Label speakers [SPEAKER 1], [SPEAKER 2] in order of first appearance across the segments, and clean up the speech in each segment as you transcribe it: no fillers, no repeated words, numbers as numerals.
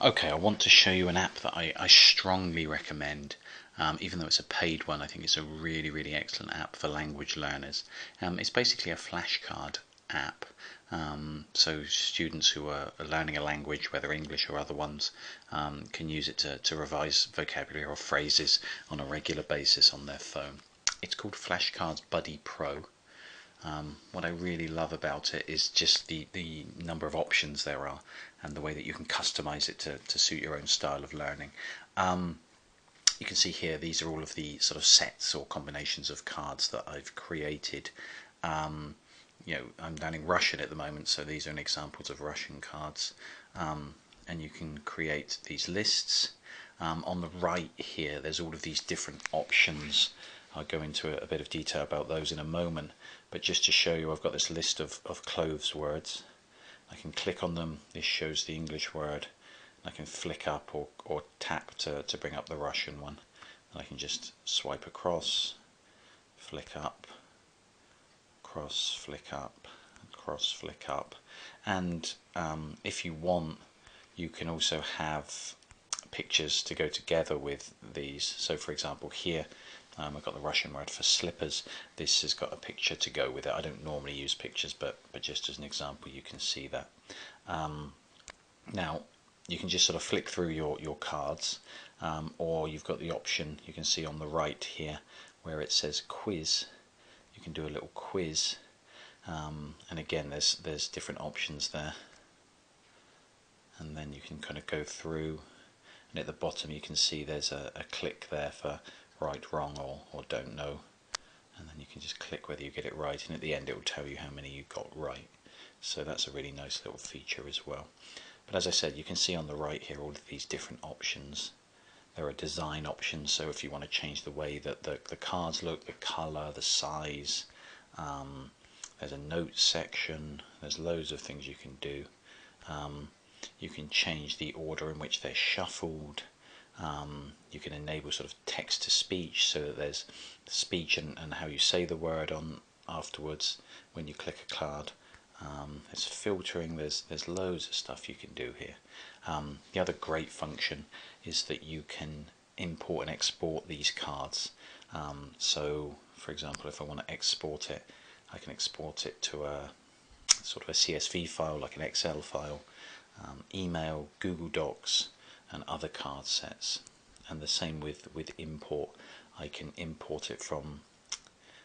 [SPEAKER 1] Okay, I want to show you an app that I strongly recommend. Even though it's a paid one, I think it's a really, really excellent app for language learners. It's basically a flashcard app. So students who are learning a language, whether English or other ones, can use it to revise vocabulary or phrases on a regular basis on their phone. It's called Flashcards Buddy Pro. What I really love about it is just the number of options there are and the way that you can customize it to suit your own style of learning. You can see here these are all of the sort of sets or combinations of cards that I've created. I'm learning Russian at the moment, so these are examples of Russian cards. And you can create these lists. On the right here there's all of these different options. I'll go into a bit of detail about those in a moment, but just to show you, I've got this list of clothes words. I can click on them, this shows the English word, and I can flick up or tap to bring up the Russian one, and I can just swipe across, flick up, cross, flick up, cross, flick up, and if you want, you can also have pictures to go together with these. So for example here, I've got the Russian word for slippers. This has got a picture to go with it. I don't normally use pictures, but just as an example you can see that. Now you can just sort of flick through your cards, or you've got the option you can see on the right here where it says quiz. You can do a little quiz, and again there's different options there, and then you can kind of go through, and at the bottom you can see there's a click there for right, wrong, or don't know, and then you can just click whether you get it right, and at the end it will tell you how many you got right. So that's a really nice little feature as well. But as I said, you can see on the right here all of these different options. There are design options, so if you want to change the way that the cards look, the colour, the size, there's a notes section, there's loads of things you can do. You can change the order in which they're shuffled. You can enable sort of text to speech, so that there's speech and how you say the word on afterwards when you click a card. There's filtering, there's loads of stuff you can do here. The other great function is that you can import and export these cards. So for example, if I want to export it, I can export it to a sort of a CSV file, like an Excel file, email, Google Docs, and other card sets. And the same with import. I can import it from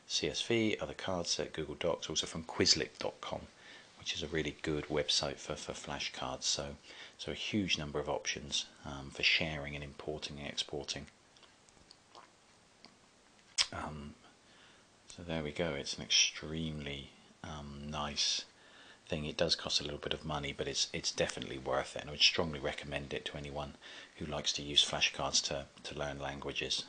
[SPEAKER 1] CSV, other card set, Google Docs, also from Quizlet.com, which is a really good website for flashcards. So a huge number of options for sharing and importing and exporting. So there we go. It's an extremely nice thing. It does cost a little bit of money, but it's definitely worth it, and I would strongly recommend it to anyone who likes to use flashcards to learn languages.